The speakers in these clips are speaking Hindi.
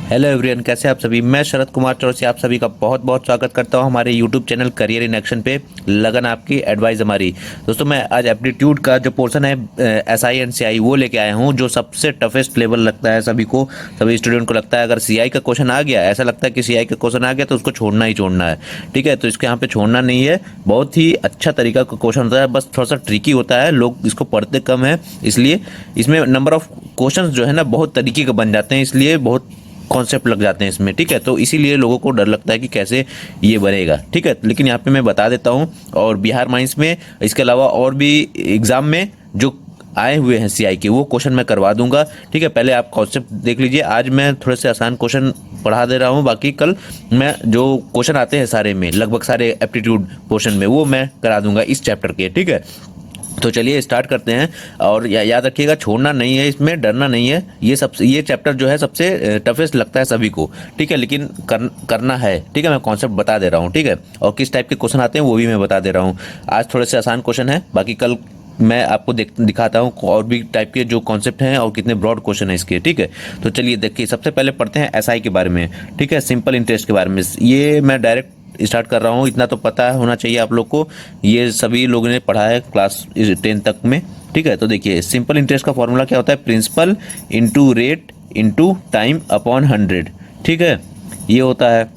हेलो एवरीवन, कैसे आप सभी। मैं शरद कुमार चौरसिया आप सभी का बहुत बहुत स्वागत करता हूं हमारे YouTube channel career in action पे। लगन आपकी, एडवाइस हमारी। दोस्तों, मैं आज एप्टीट्यूड का जो पोर्शन है एसआई एंड सीआई वो लेके आया हूं, जो सबसे टफेस्ट लेवल लगता है सभी को, सभी स्टूडेंट को लगता है। अगर सीआई का क्वेश्चन आ गया, ऐसा लगता है कि सीआई का क्वेश्चन आ गया तो उसको छोड़ना ही छोड़ना है। ठीक है, तो इसके यहाँ पे छोड़ना नहीं है। बहुत ही अच्छा तरीका का क्वेश्चन होता है, बस थोड़ा सा ट्रिकी होता है, लोग इसको पढ़ते कम है, इसलिए इसमें नंबर ऑफ क्वेश्चन जो है ना बहुत तरीके के बन जाते हैं, इसलिए बहुत कॉन्सेप्ट लग जाते हैं इसमें। ठीक है, तो इसीलिए लोगों को डर लगता है कि कैसे ये बनेगा। ठीक है, लेकिन यहाँ पे मैं बता देता हूँ। और बिहार माइंस में इसके अलावा और भी एग्जाम में जो आए हुए हैं सीआई के, वो क्वेश्चन मैं करवा दूंगा। ठीक है, पहले आप कॉन्सेप्ट देख लीजिए। आज मैं थोड़े से आसान क्वेश्चन पढ़ा दे रहा हूँ, बाकी कल मैं जो क्वेश्चन आते हैं सारे में, लगभग सारे एप्टीट्यूड पोर्शन में, वो मैं करा दूंगा इस चैप्टर के। ठीक है, तो चलिए स्टार्ट करते हैं। और याद रखिएगा, छोड़ना नहीं है, इसमें डरना नहीं है। ये चैप्टर जो है सबसे टफेस्ट लगता है सभी को। ठीक है, लेकिन करना है। ठीक है, मैं कॉन्सेप्ट बता दे रहा हूँ। ठीक है, और किस टाइप के क्वेश्चन आते हैं वो भी मैं बता दे रहा हूँ। आज थोड़े से आसान क्वेश्चन है, बाकी कल मैं आपको दिखाता हूँ और भी टाइप के जो कॉन्सेप्ट हैं और कितने ब्रॉड क्वेश्चन है इसके। ठीक है, तो चलिए देखिए, सबसे पहले पढ़ते हैं एसआई के बारे में। ठीक है, सिंपल इंटरेस्ट के बारे में। ये मैं डायरेक्ट स्टार्ट कर रहा हूँ, इतना तो पता होना चाहिए आप लोग को, ये सभी लोगों ने पढ़ा है क्लास 10 तक में। ठीक है, तो देखिए, सिंपल इंटरेस्ट का फॉर्मूला क्या होता है? Principal into rate into time upon 100। ठीक है, ये होता है।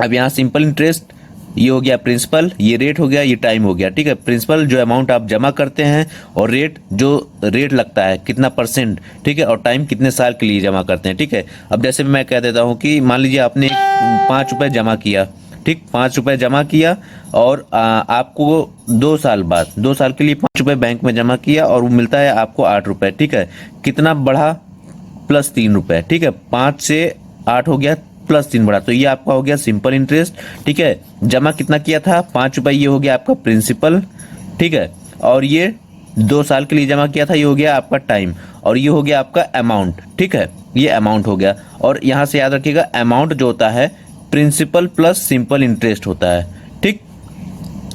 अब यहाँ सिंपल इंटरेस्ट, ये हो गया प्रिंसिपल, ये रेट हो गया, ये टाइम हो गया। ठीक है, प्रिंसिपल जो अमाउंट आप जमा करते हैं, और रेट जो रेट लगता है कितना परसेंट। ठीक है, और टाइम कितने साल के लिए जमा करते हैं। ठीक है, अब जैसे मैं कह देता हूँ कि मान लीजिए आपने 5 रुपये जमा किया। ठीक, 5 रुपये जमा किया, और आपको 2 साल बाद, 2 साल के लिए 5 रुपये बैंक में जमा किया, और वो मिलता है आपको 8 रुपये। ठीक है, कितना बढ़ा? प्लस 3 रुपये। ठीक है, 5 से 8 हो गया, प्लस 3 बढ़ा, तो ये आपका हो गया सिंपल इंटरेस्ट। ठीक है, जमा कितना किया था? 5 रुपये, ये हो गया आपका प्रिंसिपल। ठीक है, और ये 2 साल के लिए जमा किया था, ये हो गया आपका टाइम, और ये हो गया आपका अमाउंट। ठीक है, ये अमाउंट हो गया। और यहाँ से याद रखिएगा, अमाउंट जो होता है प्रिंसिपल प्लस सिंपल इंटरेस्ट होता है। ठीक,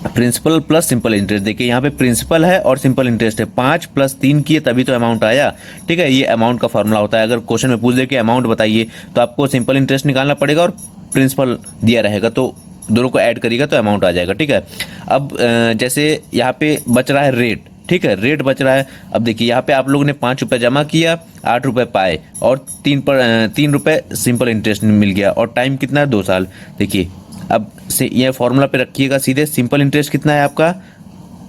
प्रिंसिपल प्लस सिंपल इंटरेस्ट। देखिए यहाँ पे प्रिंसिपल है और सिंपल इंटरेस्ट है, 5 प्लस 3 किए तभी तो अमाउंट आया। ठीक है, ये अमाउंट का फॉर्मूला होता है। अगर क्वेश्चन में पूछ दे कि अमाउंट बताइए, तो आपको सिंपल इंटरेस्ट निकालना पड़ेगा और प्रिंसिपल दिया रहेगा, तो दोनों को ऐड करिएगा तो अमाउंट आ जाएगा। ठीक है, अब जैसे यहाँ पे बच रहा है रेट। ठीक है, रेट बच रहा है। अब देखिए, यहाँ पे आप लोगों ने 5 रुपये जमा किया, 8 रुपये पाए, और 3 रुपये सिंपल इंटरेस्ट मिल गया, और टाइम कितना है? 2 साल। देखिए, अब से ये फॉर्मूला पे रखिएगा सीधे। सिंपल इंटरेस्ट कितना है आपका?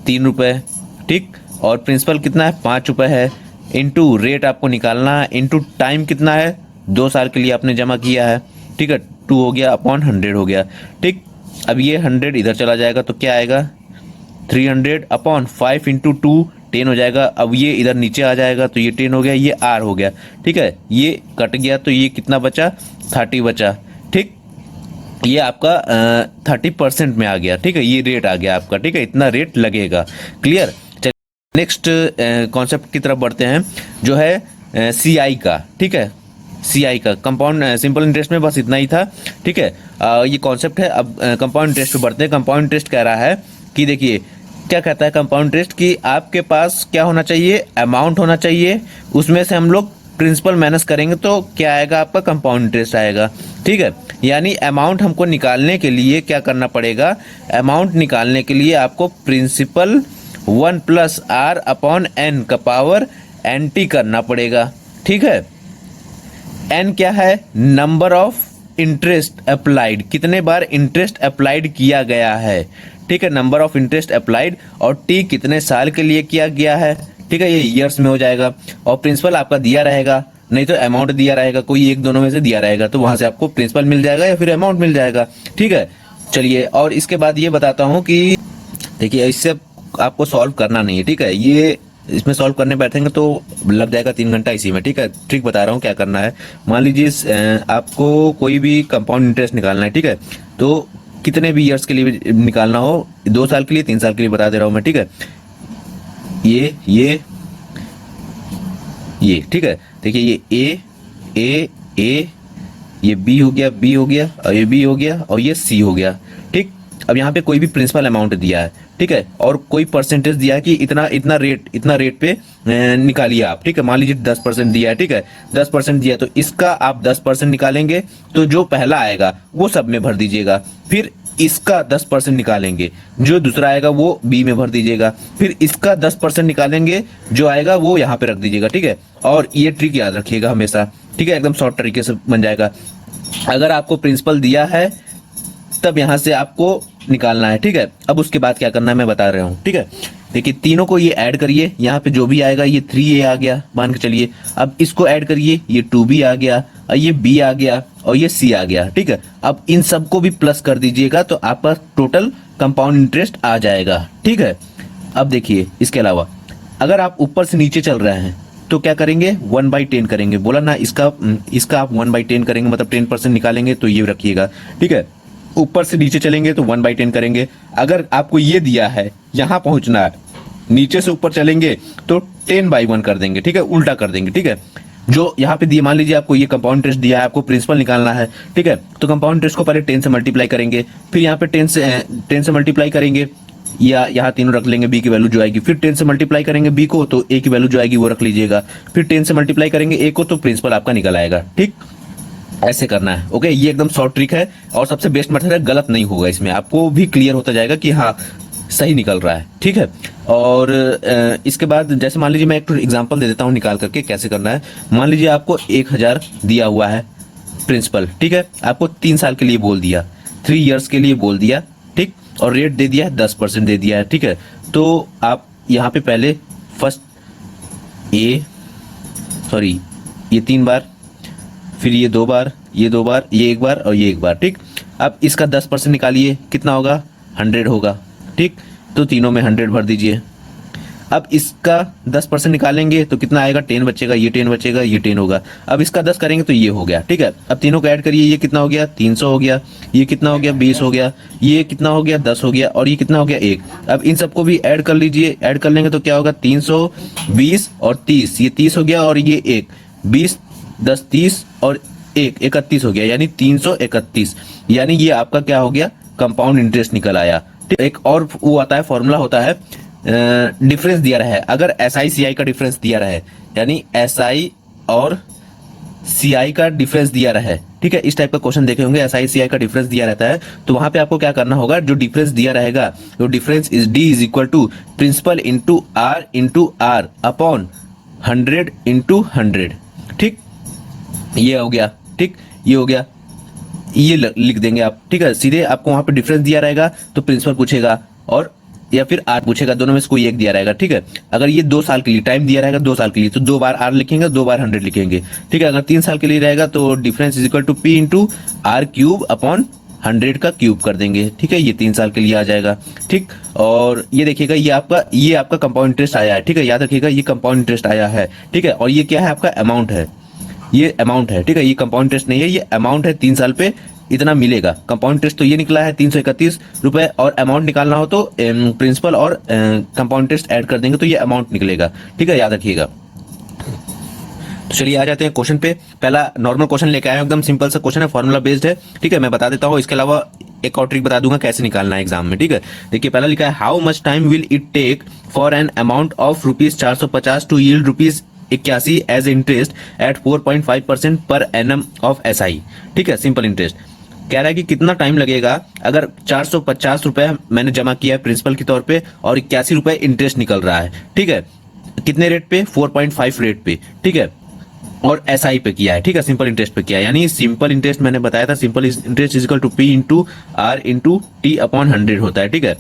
3 रुपये। ठीक, और प्रिंसिपल कितना है? 5 रुपये है, इंटू रेट आपको निकालना है, इंटू टाइम कितना है? 2 साल के लिए आपने जमा किया है। ठीक है, 2 हो गया अपॉन 100 हो गया। ठीक, अब ये 100 इधर चला जाएगा तो क्या आएगा? 300 अपॉन 5 इंटू 2 10 हो जाएगा। अब ये इधर नीचे आ जाएगा तो ये 10 हो गया, ये आर हो गया। ठीक है, ये कट गया तो ये कितना बचा? 30 बचा। ठीक, ये आपका 30% में आ गया। ठीक है, ये रेट आ गया आपका। ठीक है, इतना रेट लगेगा। क्लियर? चलिए नेक्स्ट कॉन्सेप्ट की तरफ बढ़ते हैं, जो है सीआई का। ठीक है, सीआई का कंपाउंड सिंपल इंटरेस्ट में बस इतना ही था। ठीक है, ये कॉन्सेप्ट है। अब कंपाउंड इंटरेस्ट पे बढ़ते हैं। कंपाउंड इंटरेस्ट कह रहा है कि देखिए क्या कहता है कंपाउंड इंटरेस्ट, कि आपके पास क्या होना चाहिए? अमाउंट होना चाहिए, उसमें से हम लोग प्रिंसिपल माइनस करेंगे तो क्या आएगा? आपका कंपाउंड इंटरेस्ट आएगा। ठीक है, यानी अमाउंट हमको निकालने के लिए क्या करना पड़ेगा? अमाउंट निकालने के लिए आपको principal 1 plus R upon N का पावर एन टी करना पड़ेगा। ठीक है, एन क्या है? नंबर ऑफ इंटरेस्ट अप्लाइड, कितने बार इंटरेस्ट अप्लाइड किया गया है। ठीक है, नंबर ऑफ इंटरेस्ट अप्लाइड, और टी कितने साल के लिए किया गया है। ठीक है, ये ईयर्स में हो जाएगा। और प्रिंसिपल आपका दिया रहेगा, नहीं तो अमाउंट दिया रहेगा, कोई एक दोनों में से दिया रहेगा, तो वहां से आपको प्रिंसिपल मिल जाएगा या फिर अमाउंट मिल जाएगा। ठीक है, चलिए, और इसके बाद ये बताता हूँ कि देखिए, इससे आपको सॉल्व करना नहीं है। ठीक है, ये इसमें सॉल्व करने बैठेंगे तो लग जाएगा 3 घंटा इसी में। ठीक है, ट्रिक बता रहा हूँ क्या करना है। मान लीजिए आपको कोई भी कंपाउंड इंटरेस्ट निकालना है। ठीक है, तो कितने भी ईयर्स के लिए निकालना हो, 2 साल के लिए, 3 साल के लिए बता दे रहा हूँ मैं। ठीक है, ये ठीक है, देखिए ये ए, ये बी हो गया, और ये बी हो गया, और ये सी हो गया। ठीक, अब यहाँ पे कोई भी प्रिंसिपल अमाउंट दिया है, ठीक है, और कोई परसेंटेज दिया है कि इतना इतना रेट पे निकालिए आप, ठीक है। मान लीजिए 10% दिया है, ठीक है, 10% दिया, तो इसका आप 10% निकालेंगे, तो जो पहला आएगा वो सब में भर दीजिएगा। फिर इसका 10% निकालेंगे, जो दूसरा आएगा वो बी में भर दीजिएगा। फिर इसका 10% निकालेंगे, जो आएगा वो यहाँ पे रख दीजिएगा, ठीक है। और ये ट्रिक याद रखिएगा हमेशा, ठीक है, एकदम शॉर्ट तरीके से बन जाएगा। अगर आपको प्रिंसिपल दिया है तब यहाँ से आपको निकालना है, ठीक है। अब उसके बाद क्या करना है मैं बता रहा हूँ, ठीक है। देखिए तीनों को ये ऐड करिए, यहाँ पे जो भी आएगा, ये 3a आ गया मान के चलिए। अब इसको ऐड करिए, ये 2b आ गया, और ये b आ गया, और ये c आ गया, ठीक है। अब इन सबको भी प्लस कर दीजिएगा तो आपका टोटल कंपाउंड इंटरेस्ट आ जाएगा, ठीक है। अब देखिए इसके अलावा अगर आप ऊपर से नीचे चल रहे हैं तो क्या करेंगे, 1/10 करेंगे, बोला ना। इसका आप 1/10 करेंगे, मतलब 10% निकालेंगे, तो ये रखिएगा, ठीक है। ऊपर से नीचे चलेंगे तो 1/10 करेंगे। अगर आपको ये दिया है यहाँ पहुंचना है, नीचे से ऊपर चलेंगे तो 10/1 कर देंगे, ठीक है, उल्टा कर देंगे, ठीक है। जो यहाँ पे दिया, मान लीजिए आपको ये कंपाउंड इंटरेस्ट दिया है, आपको प्रिंसिपल निकालना है, ठीक है, तो कंपाउंड इंटरेस्ट को पहले 10 से मल्टीप्लाई करेंगे, फिर यहाँ पे 10 से मल्टीप्लाई करेंगे, या यहाँ तीनों रख लेंगे, बी की वैल्यू जो आएगी, फिर 10 से मल्टीप्लाई करेंगे बी को, तो ए की वैल्यू जो आएगी वो रख लीजिएगा, फिर 10 से मल्टीप्लाई करेंगे ए को, तो प्रिंसिपल आपका निकल आएगा, ठीक। ऐसे करना है, ओके। ये एकदम शॉर्ट ट्रिक है और सबसे बेस्ट मेथड है, गलत नहीं होगा इसमें, आपको भी क्लियर होता जाएगा कि हाँ सही निकल रहा है, ठीक है। और इसके बाद जैसे मान लीजिए मैं एक एग्जांपल दे देता हूँ निकाल करके कैसे करना है। मान लीजिए आपको 1000 दिया हुआ है प्रिंसिपल, ठीक है, आपको 3 साल के लिए बोल दिया, 3 इयर्स के लिए बोल दिया, ठीक, और रेट दे दिया है 10% दे दिया है, ठीक है। तो आप यहाँ पे पहले ये 3 बार, फिर ये 2 बार, ये 2 बार, ये 1 बार और ये 1 बार, ठीक। अब इसका 10% निकालिए, कितना होगा, 100 होगा, ठीक। तो तीनों में 100 भर दीजिए। अब इसका 10% निकालेंगे तो कितना आएगा, 10 बचेगा, ये 10 बचेगा, ये 10 होगा। अब इसका 10 करेंगे तो ये हो गया, ठीक है। अब तीनों को ऐड करिए, ये कितना हो गया, 300 हो गया, ये कितना हो गया, 20 हो गया, ये कितना हो गया, 10 हो गया, और ये कितना हो गया, 1। अब इन सबको भी ऐड कर लीजिए, ऐड कर लेंगे तो क्या होगा, 300, 20 और 30, ये 30 हो गया, और ये 1, 20, 10, 30 और 1, 31 हो गया, यानी 331। यानी ये आपका क्या हो गया, कंपाउंड इंटरेस्ट निकल आया। एक और वो आता है, फॉर्मूला होता है, डिफरेंस दिया रहा है, अगर SI/CI का डिफरेंस दिया रहा है, यानी SI और CI का डिफरेंस दिया रहा है, ठीक है। इस टाइप का क्वेश्चन देखे होंगे, SI/CI का डिफरेंस दिया रहता है, तो वहां पे आपको क्या करना होगा, जो डिफरेंस दिया रहेगा, जो difference is D is equal to principal into R upon 100 into 100, ठीक। ये हो गया, ठीक, ये हो गया, ये लिख देंगे आप, ठीक है। सीधे आपको वहां पे डिफरेंस दिया रहेगा तो प्रिंसिपल पूछेगा, और या फिर आर पूछेगा, दोनों में से कोई एक दिया रहेगा, ठीक है। अगर ये 2 साल के लिए टाइम दिया रहेगा, 2 साल के लिए, तो 2 बार आर लिखेंगे, 2 बार 100 लिखेंगे, ठीक है। अगर 3 साल के लिए रहेगा तो difference is equal to P into R cube upon 100 का क्यूब कर देंगे, ठीक है। ये 3 साल के लिए आ जाएगा, ठीक। और ये देखिएगा, ये आपका कंपाउंड इंटरेस्ट आया है, ठीक है, याद रखिएगा ये कंपाउंड इंटरेस्ट आया है, ठीक है। और ये क्या है, आपका अमाउंट है, ये अमाउंट है, ठीक है, ये कंपाउंड इंटरेस्ट नहीं है, ये अमाउंट है, 3 साल पे इतना मिलेगा। कंपाउंड इंटरेस्ट तो ये निकला है 331 रुपए, और अमाउंट निकालना हो तो प्रिंसिपल और कंपाउंड इंटरेस्ट ऐड कर देंगे तो ये अमाउंट निकलेगा, ठीक है, याद रखिएगा। तो चलिए आ जाते हैं क्वेश्चन पे। पहला नॉर्मल क्वेश्चन लेके आया हूं, एकदम सिंपल सा क्वेश्चन है, फॉर्मूला बेस्ड है, ठीक है। मैं बता देता हूँ, इसके अलावा एक और ट्रिक बता दूंगा कैसे निकालना है एग्जाम में, ठीक है। देखिए पहला लिखा है, how much time will it take for an amount of ₹450 to yield ₹81 as interest at 4.5% per annum of SI, ठीक है, सिंपल इंटरेस्ट। कह रहा है कि कितना टाइम लगेगा अगर 450 रुपए मैंने जमा किया है प्रिंसिपल के तौर पे, और 81 रुपए इंटरेस्ट निकल रहा है, ठीक है। कितने रेट पे, 4.5 रेट पे, ठीक है, और SI पे किया है, ठीक है, सिंपल इंटरेस्ट पे किया है। यानी सिंपल इंटरेस्ट मैंने बताया था, simple interest is equal to P into R into T upon 100 होता है, ठीक है।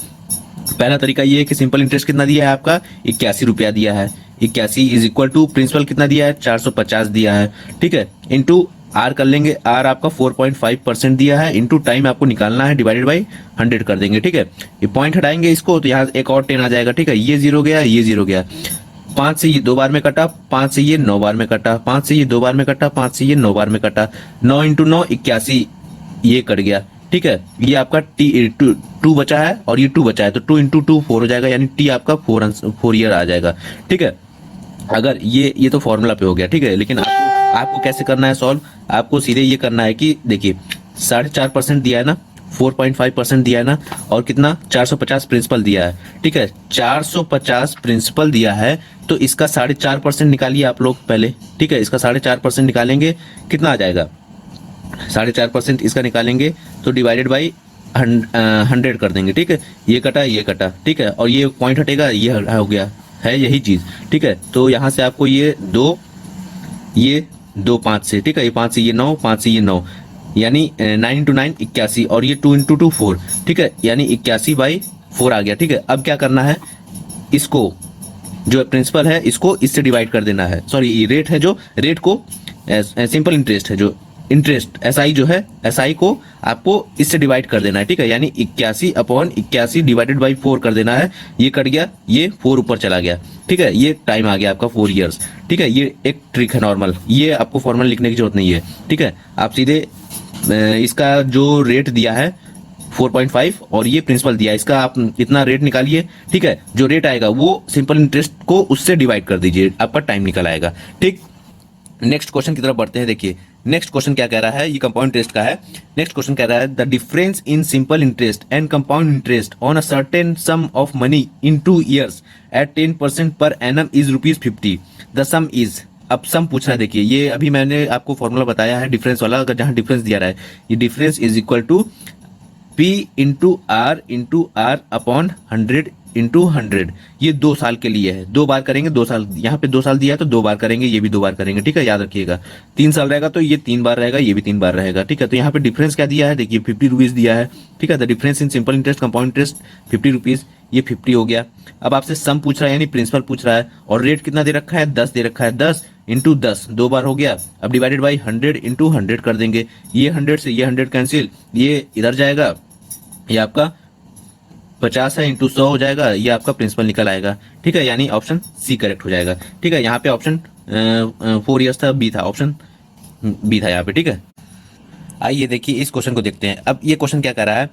पहला तरीका ये है कि सिंपल इंटरेस्ट कितना दिया है आपका, 81 रुपया दिया है, 81 इज इक्वल टू प्रिंसिपल कितना दिया है, 450 दिया है, ठीक है, इंटू आर कर लेंगे, आर आपका 4.5% दिया है, इंटू टाइम आपको निकालना है, डिवाइडेड बाई 100 कर देंगे, ठीक है। ये पॉइंट हटाएंगे इसको तो यहाँ एक और 10 आ जाएगा, ठीक है। ये 0 गया, ये 0 गया, 5 से ये 2 बार में कटा, 5 से ये 9 बार में कटा, 5 से ये 2 बार में कटा, 5 से ये 9 बार में कटा, 9 इंटू 9 81, ये कट गया, ठीक है। ये आपका टू बचा है और ये 2 बचा है, तो 2 इंटू 2 4 हो जाएगा, यानी टी आपका 4 ईयर आ जाएगा, ठीक है। अगर ये तो फॉर्मूला पे हो गया, ठीक है। लेकिन आपको कैसे करना है सॉल्व, आपको सीधे ये करना है कि देखिए 4.5% दिया है ना, 4.5% दिया है ना, और कितना 450 प्रिंसिपल दिया है, ठीक है। 450 प्रिंसिपल दिया है तो इसका 4.5% निकालिए आप लोग पहले, ठीक है। इसका 4.5% निकालेंगे, कितना आ जाएगा, 4.5% इसका निकालेंगे तो डिवाइडेड बाई 100 कर देंगे, ठीक है। ये कटा ये कटा, ठीक है, और ये पॉइंट हटेगा, ये हो गया है यही चीज, ठीक है। तो यहाँ से आपको ये 2 5 से, ठीक है, ये 5 से ये 9, 5 से ये 9, यानी 9 इंटू 9 81, और ये 2 इंटू 2 4, ठीक है, यानी 81/4 आ गया, ठीक है। अब क्या करना है, इसको जो प्रिंसिपल है इसको इससे डिवाइड कर देना है, सॉरी ये रेट है, जो रेट को सिंपल इंटरेस्ट है, जो इंटरेस्ट एसआई जो है, एसआई को आपको इससे डिवाइड कर देना है, ठीक है, यानी 81/81 डिवाइडेड बाई 4 कर देना है। ये कट गया, ये 4 ऊपर चला गया, ठीक है। ये टाइम आ गया आपका 4 ईयर्स, ठीक है। ये एक ट्रिक है नॉर्मल, ये आपको फॉर्मूला लिखने की जरूरत नहीं है, ठीक है। आप सीधे इसका जो रेट दिया है 4.5 और ये प्रिंसिपल दिया है, इसका आप इतना रेट निकालिए, ठीक है। जो रेट आएगा वो सिंपल इंटरेस्ट को उससे डिवाइड कर दीजिए, आपका टाइम निकल आएगा, ठीक। नेक्स्ट क्वेश्चन की तरफ बढ़ते हैं। देखिए नेक्स्ट क्वेश्चन क्या कह रहा है, ये कंपाउंड इंटरेस्ट का है। नेक्स्ट क्वेश्चन कह रहा है the difference in simple interest and compound interest on a certain sum of money in 2 years at 10% per annum is ₹50। The sum is, अब सम पूछना है। देखिए ये अभी मैंने आपको फॉर्मूला बताया है डिफरेंस वाला, अगर जहां डिफरेंस दिया रहा है, ये difference is equal to P into R upon 100 into 100। ये 2 साल के लिए है, 2 बार करेंगे, 2 साल, यहाँ पे 2 साल दिया है तो 2 बार करेंगे, ये भी 2 बार करेंगे, ठीक है, याद रखिएगा। 3 साल रहेगा तो ये 3 बार रहेगा, ये भी 3 बार रहेगा, ठीक है। तो यहाँ पे डिफरेंस क्या दिया है, देखिए 50 रुपीज दिया है, ठीक है। The difference in simple interest compound interest 50 rupees, ये 50 हो गया। अब आपसे सम पूछ रहा है यानी प्रिंसिपल पूछ रहा है, और रेट कितना दे रखा है, 10 दे रखा है, 10 इंटू 10 2 बार हो गया। अब डिवाइडेड बाई 100 इंटू 100 कर देंगे, ये 100 से ये 100 कैंसिल, ये इधर जाएगा, ये आपका 50 है इंटू 100 हो जाएगा, ये आपका प्रिंसिपल निकल आएगा, ठीक है। यानी ऑप्शन सी करेक्ट हो जाएगा, ठीक है। यहाँ पे ऑप्शन 4 ईयर्स था, बी था, ऑप्शन बी था यहाँ पे, ठीक है। आइए देखिए इस क्वेश्चन को देखते हैं। अब ये क्वेश्चन क्या कर रहा है,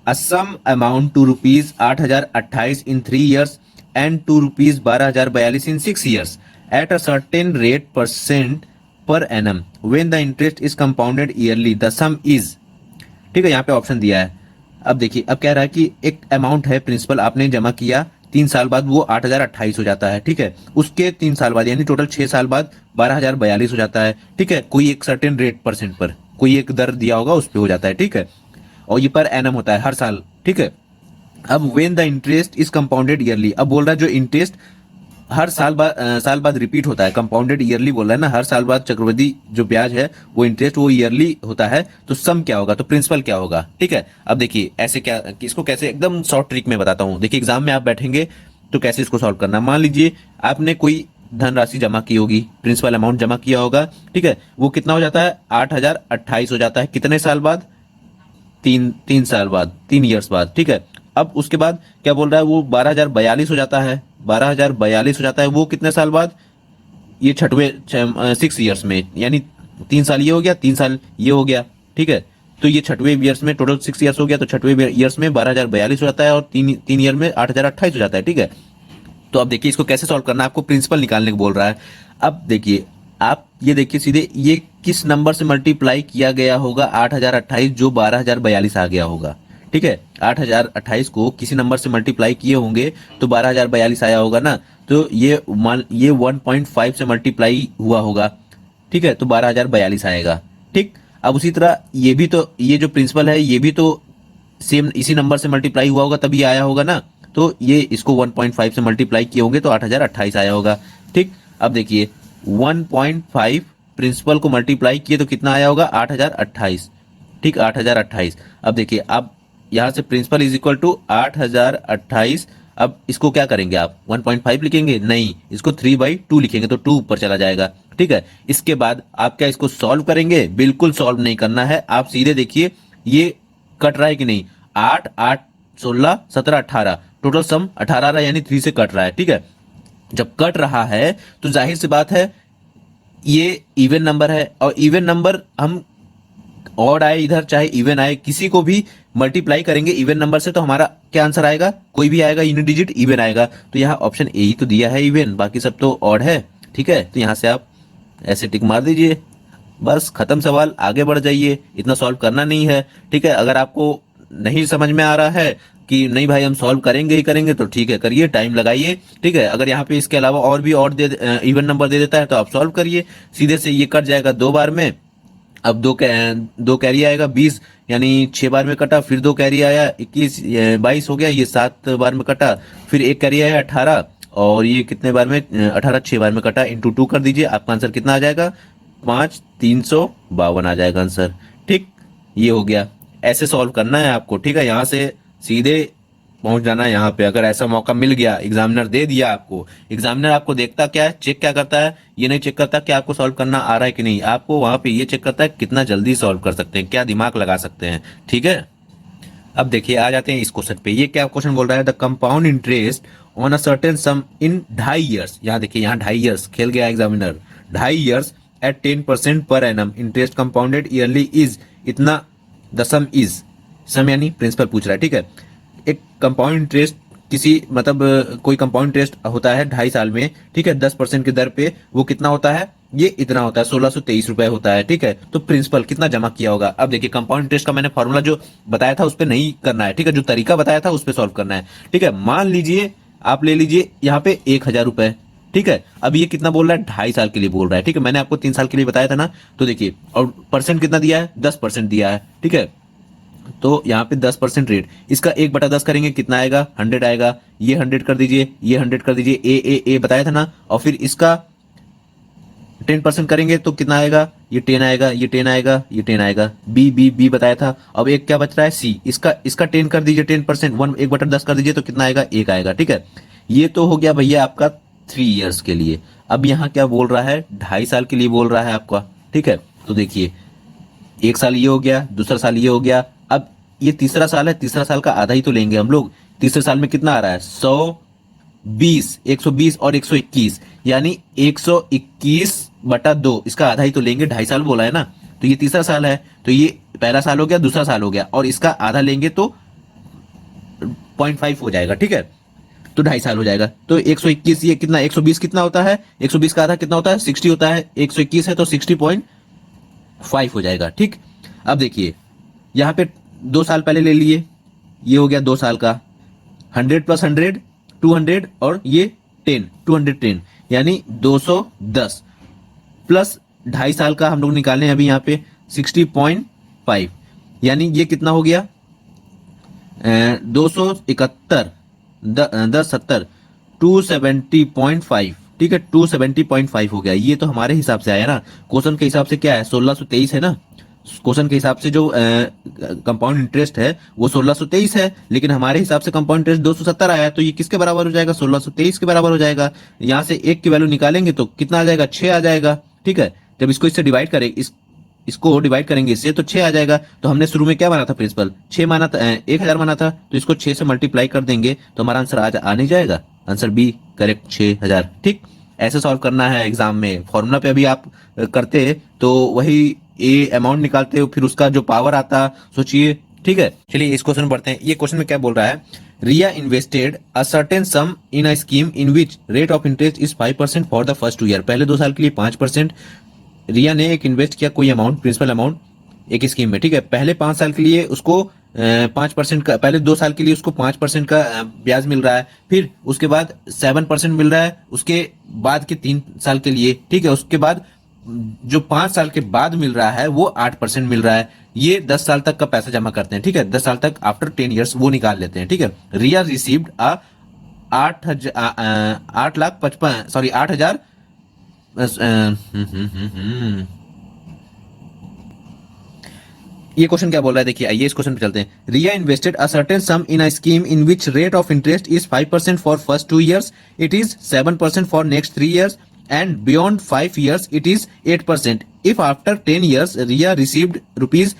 a sum amount to ₹8,028 in 3 years and to ₹12,042 in 6 years at a certain rate % per annum when the interest is compounded yearly the sum is, ठीक है। यहाँ पे ऑप्शन दिया है। अब देखिए अब कह रहा है कि एक अमाउंट है, प्रिंसिपल आपने जमा किया, 3 साल बाद वो 8,028 हो जाता है, ठीक है। उसके 3 साल बाद यानी टोटल 6 साल बाद 12,042 हो जाता है, ठीक है। कोई एक सर्टेन रेट % पर कोई एक दर दिया होगा उस पर हो जाता है, ठीक है। और ये पर एनम होता है हर साल, ठीक है। अब when the interest is compounded yearly, अब बोल रहा है जो इंटरेस्ट हर साल बाद रिपीट होता है, कंपाउंडेड ईयरली बोल रहा है ना, हर साल बाद चक्रवृद्धि जो ब्याज है वो इंटरेस्ट वो ईयरली होता है, तो सम क्या होगा, तो प्रिंसिपल क्या होगा, ठीक है। अब देखिए ऐसे क्या, इसको कैसे एकदम शॉर्ट ट्रिक में बताता हूँ। देखिए एग्जाम में आप बैठेंगे तो कैसे इसको सॉल्व करना, मान लीजिए आपने कोई धनराशि जमा की होगी, प्रिंसिपल अमाउंट जमा किया होगा, ठीक है। वो कितना हो जाता है, 8,028 हो जाता है, कितने साल बाद, 3 साल बाद, 3 ईयर्स बाद, ठीक है। अब उसके बाद क्या बोल रहा है, वो 12,042 हो जाता है, 12,042 हो जाता है, वो कितने साल बाद, ये 6 ईयर्स में, यानी 3 साल ये हो गया, 3 साल ये हो गया, ठीक है। तो ये 6वें ईयर्स में टोटल 6 ईयर्स हो गया, तो 6वें ईयर्स में 12,042 हो जाता है, और 3 ईयर में 8,028 हो जाता है, ठीक है। तो अब देखिए इसको कैसे सॉल्व करना है, आपको प्रिंसिपल निकालने को बोल रहा है। अब देखिए आप ये देखिए सीधे ये किस नंबर से मल्टीप्लाई किया गया होगा 8,028 जो 12,042 आ गया होगा, ठीक है। 8,028 को किसी नंबर से मल्टीप्लाई किए होंगे तो 12,042 आया होगा ना, तो ये 1.5 से मल्टीप्लाई हुआ होगा, ठीक है, तो 12,042 आएगा, ठीक। अब उसी तरह ये भी तो, ये जो प्रिंसिपल है ये भी तो सेम इसी नंबर से मल्टीप्लाई हुआ होगा तभी आया होगा ना, तो ये इसको 1.5 से मल्टीप्लाई किए होंगे तो 8,028 आया होगा, ठीक। अब देखिए 1.5 प्रिंसिपल को मल्टीप्लाई किए तो कितना आया होगा, 8,028, ठीक, 8,028। अब देखिए अब यहां से प्रिंसिपल इज इक्वल टू 8,028, अब इसको क्या करेंगे आप, 1.5 लिखेंगे, नहीं, इसको 3/2 लिखेंगे तो 2 ऊपर चला जाएगा, ठीक है। इसके बाद आप क्या इसको सॉल्व करेंगे, बिल्कुल सॉल्व नहीं करना है, आप सीधे देखिए ये कट रहा है कि नहीं, 8 8 16 17 18, टोटल सम 18 आ रहा है, यानी 3 से कट रहा है, ठीक है। जब कट रहा है तो जाहिर सी बात है ये इवन नंबर है, और इवन नंबर हम ऑड आए इधर चाहे इवन आए, किसी को भी मल्टीप्लाई करेंगे इवन नंबर से तो हमारा क्या आंसर आएगा, कोई भी आएगा यूनिट डिजिट इवन आएगा। तो यहाँ ऑप्शन ए ही तो दिया है इवन, बाकी सब तो ऑड है, ठीक है। तो यहाँ से आप ऐसे टिक मार दीजिए, बस खत्म सवाल, आगे बढ़ जाइए, इतना सॉल्व करना नहीं है, ठीक है। अगर आपको नहीं समझ में आ रहा है कि नहीं भाई हम सॉल्व करेंगे ही करेंगे, तो ठीक है करिए, टाइम लगाइए। ठीक है, अगर यहाँ पे इसके अलावा और भी और इवन नंबर दे देता है तो आप सॉल्व करिए, सीधे से ये कट जाएगा 2 बार में। अब दो कैरी आएगा 20, यानी 6 बार में कटा, फिर 2 कैरी आया 21, 22 हो गया, ये 7 बार में कटा, फिर एक कैरी आया 18, और ये कितने बार में 18 6 बार में कटा, इंटू 2 कर दीजिए, आपका आंसर कितना आ जाएगा 5 352 आ जाएगा आंसर। ठीक, ये हो गया। ऐसे सॉल्व करना है आपको। ठीक है, यहाँ से सीधे पहुंच जाना है यहाँ पे। अगर ऐसा मौका मिल गया, एग्जामिनर दे दिया आपको, एग्जामिनर आपको देखता क्या है, चेक क्या करता है, ये नहीं चेक करता कि आपको सॉल्व करना आ रहा है कि नहीं, आपको वहां पे ये चेक करता है कितना जल्दी सॉल्व कर सकते हैं, क्या दिमाग लगा सकते हैं। ठीक है, अब देखिए आ जाते हैं इस क्वेश्चन पे। ये क्या क्वेश्चन बोल रहा है, the compound interest on a certain sum in 2.5 years। यहाँ देखिए, यहाँ 2.5 years खेल गया examiner, 2.5 years at 10% per annum interest compounded yearly is इतना, द सम इज, सम यानी प्रिंसिपल पूछ रहा है। ठीक है, एक कंपाउंड इंटरेस्ट किसी मतलब कोई कंपाउंड इंटरेस्ट होता है 2.5 साल में। ठीक है, 10% की दर पे वो कितना होता है, ये इतना होता है 1623 रुपए होता है। ठीक है, तो प्रिंसिपल कितना जमा किया होगा। अब देखिए कंपाउंड इंटरेस्ट का मैंने फॉर्मूला जो बताया था उस पर नहीं करना है। ठीक है, जो तरीका बताया था उस पर सॉल्व करना है। ठीक है, मान लीजिए आप ले लीजिए यहाँ पे 1000 रुपए। ठीक है, अब ये कितना बोल रहा है, 2.5 साल के लिए बोल रहा है। ठीक है, मैंने आपको 3 साल के लिए बताया था ना, तो देखिए, और परसेंट कितना दिया है, 10% दिया है। ठीक है, तो यहाँ पे 10% रेट, इसका 1/10 करेंगे कितना आएगा, 100 आएगा। ये 100 कर दीजिए, ये 100 कर दीजिए, ए बताया था ना, और फिर इसका 10% करेंगे तो कितना आएगा, ये 10 आएगा, ये 10 आएगा, ये 10 आएगा। बी बताया था। अब एक क्या बच रहा है, सी, इसका 10 कर दीजिए, 10% 1/10 कर दीजिए तो कितना आएगा, 1 आएगा। ठीक है, ये तो हो गया भैया आपका 3 years के लिए। अब यहाँ क्या बोल रहा है, 2.5 साल के लिए बोल रहा है आपका। ठीक है, तो देखिए 1 साल ये हो गया, दूसरा साल ये हो गया, अब ये तीसरा साल है, तीसरा साल का आधा ही तो लेंगे हम लोग। तीसरे साल में कितना आ रहा है, 120 और 121, यानी 121/2, इसका आधा ही तो लेंगे, 2.5 साल बोला है ना, तो ये तीसरा साल है, तो ये पहला साल हो गया, दूसरा साल हो गया, और इसका आधा लेंगे तो 0.5 हो जाएगा। ठीक है, तो 2.5 साल हो जाएगा। तो 121, ये कितना, 120 कितना होता है, 120 का आधा कितना होता है, 60 होता है, 121 है तो 60.5 हो जाएगा। ठीक, अब देखिए यहाँ पे 2 साल पहले ले लिए, ये हो गया 2 साल का, 100 + 100 200, और ये 10 210, यानी 210 प्लस 2.5 साल का हम लोग निकाले हैं अभी यहाँ पे 60.5, यानी ये कितना हो गया, 271 10 270.5। ठीक है, 270.5 हो गया। ये तो हमारे हिसाब से आया ना, क्वेश्चन के हिसाब से क्या है, 1623 है ना, क्वेश्चन के हिसाब से जो कंपाउंड इंटरेस्ट है वो 1623 है, लेकिन हमारे हिसाब से कंपाउंड इंटरेस्ट 270 आया है, तो ये किसके बराबर हो जाएगा, 1623 के बराबर हो जाएगा। यहाँ से 1 की वैल्यू निकालेंगे तो कितना आ जाएगा, 6 आ जाएगा। ठीक है, जब इसको इससे डिवाइड करें, इसको डिवाइड करेंगे इससे तो 6 आ जाएगा। तो हमने शुरू में क्या माना था, प्रिंसिपल 6 माना था, 1000 माना था, तो इसको 6 से मल्टीप्लाई कर देंगे तो हमारा आंसर आ नहीं जाएगा, आंसर बी करेक्ट 6000। ठीक, ऐसे सॉल्व करना है एग्जाम में। फॉर्मूला पे अभी आप करते तो वही ए अमाउंट निकालते हो, फिर उसका जो पावर आता सोचिए। ठीक है, चलिए इस क्वेश्चन में पढ़ते हैं। ये क्वेश्चन में क्या बोल रहा है, Riya invested a certain sum in a scheme in which rate of interest is 5% for the first 2 year। पहले 2 साल के लिए 5%। रिया ने एक इन्वेस्ट किया कोई अमाउंट, प्रिंसिपल अमाउंट, एक स्कीम में। ठीक है, पहले 5 साल के लिए उसको 5% का, पहले 2 साल के लिए उसको 5% का ब्याज मिल रहा है, फिर उसके बाद 7% मिल रहा है उसके बाद के 3 साल के लिए। ठीक है, उसके बाद जो 5 साल के बाद मिल रहा है वो 8% मिल रहा है। ये 10 साल तक का पैसा जमा करते हैं। ठीक है, 10 साल तक आफ्टर 10 years वो निकाल लेते हैं। ठीक है, रिया रिसीव्ड 8,55,000 ये क्वेश्चन क्या बोल रहा है, देखिए आइए इस क्वेश्चन पे चलते हैं। Riya invested a certain sum in a scheme in which rate of interest is 5% for first 2 years, it is 7% for next 3 years, and beyond 5 years it is 8%. If after 10 years Ria received rupees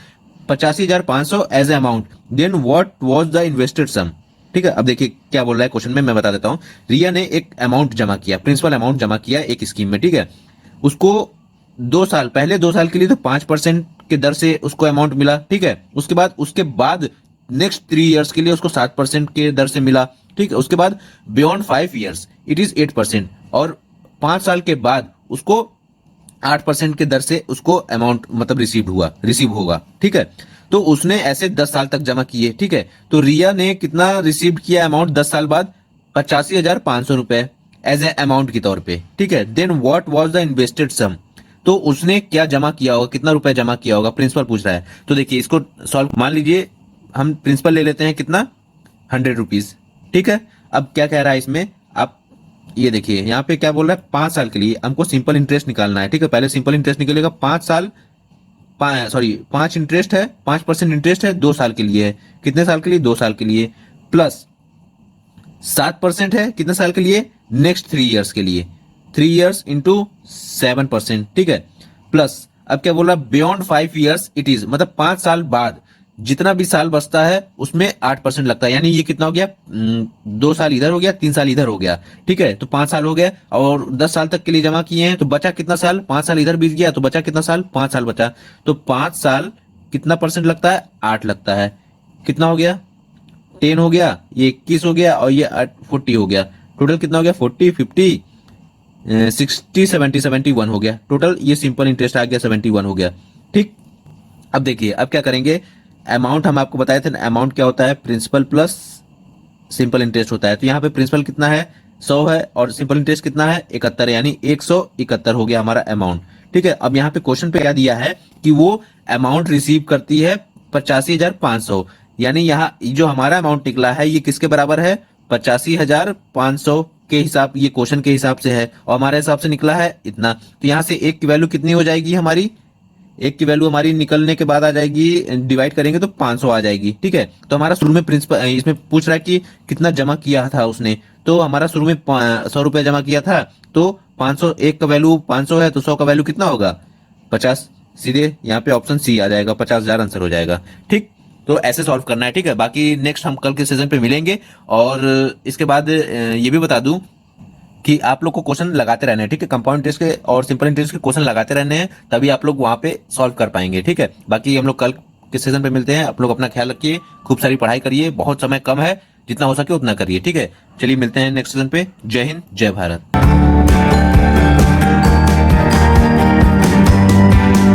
85,500 as amount, then what was the invested sum? ठीक है, अब देखिए क्या बोल रहा है क्वेश्चन में, मैं बता देता हूँ। रिया ने एक अमाउंट जमा किया, प्रिंसिपल अमाउंट जमा किया एक स्कीम में। ठीक है, उसको 2 साल, पहले 2 साल के लिए तो 5% के दर से उसको अमाउंट मिला। ठीक है, उसके बाद नेक्स्ट 3 years के लिए उसको 7% के दर से मिला। ठीक है, उसके बाद बियॉन्ड 5 years इट इज 8%, और 5 साल के बाद उसको 8% के दर से उसको अमाउंट मतलब रिसीव होगा। ठीक है, तो उसने ऐसे 10 साल तक जमा किए, ठीक है। तो रिया ने कितना रिसीव किया अमाउंट 10 साल बाद? 85,500 रुपए एज ए अमाउंट के तौर पे, ठीक है। Then what was the invested sum? तो उसने क्या जमा किया होगा, कितना रुपए जमा किया होगा, प्रिंसिपल पूछ रहा है। तो देखिए इसको सॉल्व, मान लीजिए हम प्रिंसिपल ले लेते हैं कितना, 100 रुपीज, ठीक है। अब क्या कह रहा है इसमें, आप ये देखिए यहाँ पे क्या बोल रहा है, 5 साल के लिए हमको सिंपल इंटरेस्ट निकालना है, ठीक है। पहले सिंपल इंटरेस्ट निकलेगा 5 साल, सॉरी 5 इंटरेस्ट है, 5% इंटरेस्ट है, 2 साल के लिए है। कितने साल के लिए? 2 साल के लिए। प्लस 7% है, कितने साल के लिए? नेक्स्ट 3 ईयर्स के लिए। 3 ईयर्स इंटू 7%, ठीक है। प्लस अब क्या बोल रहा है, बियॉन्ड 5 ईयर्स इट इज, मतलब 5 साल बाद जितना भी साल बचता है उसमें 8% लगता है। यानी ये कितना हो गया, 2 साल इधर हो गया, 3 साल इधर हो गया, ठीक है। तो 5 साल हो गया और 10 साल तक के लिए जमा किए हैं, तो बचा कितना साल? 5 साल इधर बीत गया तो बचा कितना साल? 5 साल बचा। तो 5 साल कितना परसेंट लगता है? 8 लगता है। कितना हो गया? 10 हो गया, ये 21 हो गया और ये 40 हो गया। टोटल कितना हो गया? 40, 50, 60, 70, 71 हो गया टोटल। ये सिंपल इंटरेस्ट आ गया, 71 हो गया, ठीक। अब देखिए अब क्या करेंगे, अमाउंट हम आपको बताए थे ना, अमाउंट क्या होता है? प्रिंसिपल प्लस सिंपल इंटरेस्ट होता है। तो यहाँ पे प्रिंसिपल कितना है? 100 है और सिंपल इंटरेस्ट कितना है? 71 है, यानी 171 हो गया हमारा अमाउंट, ठीक है। अब यहाँ पे क्वेश्चन पे क्या दिया है कि वो अमाउंट रिसीव करती है 85,500, यानी यहाँ जो हमारा अमाउंट निकला है ये किसके बराबर है? 85,500 के हिसाब, ये क्वेश्चन के हिसाब से है और हमारे हिसाब से निकला है इतना। तो यहाँ से एक की वैल्यू कितनी हो जाएगी हमारी? एक की वैल्यू हमारी निकलने के बाद आ जाएगी, डिवाइड करेंगे तो 500 आ जाएगी, ठीक है। तो हमारा शुरू में प्रिंसिपल इसमें पूछ रहा है कि कितना जमा किया था उसने, तो हमारा शुरू में 100 रुपया जमा किया था, तो 500, एक का वैल्यू 500 है तो 100 का वैल्यू कितना होगा? 50। सीधे यहाँ पे ऑप्शन सी आ जाएगा, 50,000 आंसर हो जाएगा, ठीक। तो ऐसे सॉल्व करना है, ठीक है। बाकी नेक्स्ट हम कल के सेशन पे मिलेंगे और इसके बाद ये भी बता दूं कि आप लोग को क्वेश्चन लगाते रहने हैं, ठीक है। कंपाउंड इंटरेस्ट के और सिंपल इंटरेस्ट के क्वेश्चन लगाते रहने हैं, तभी आप लोग वहां पे सॉल्व कर पाएंगे, ठीक है। बाकी हम लोग कल के सेशन पे मिलते हैं। आप लोग अपना ख्याल रखिए, खूब सारी पढ़ाई करिए, बहुत समय कम है, जितना हो सके उतना करिए, ठीक है। चलिए मिलते हैं नेक्स्ट सेशन पे। जय हिंद, जय भारत।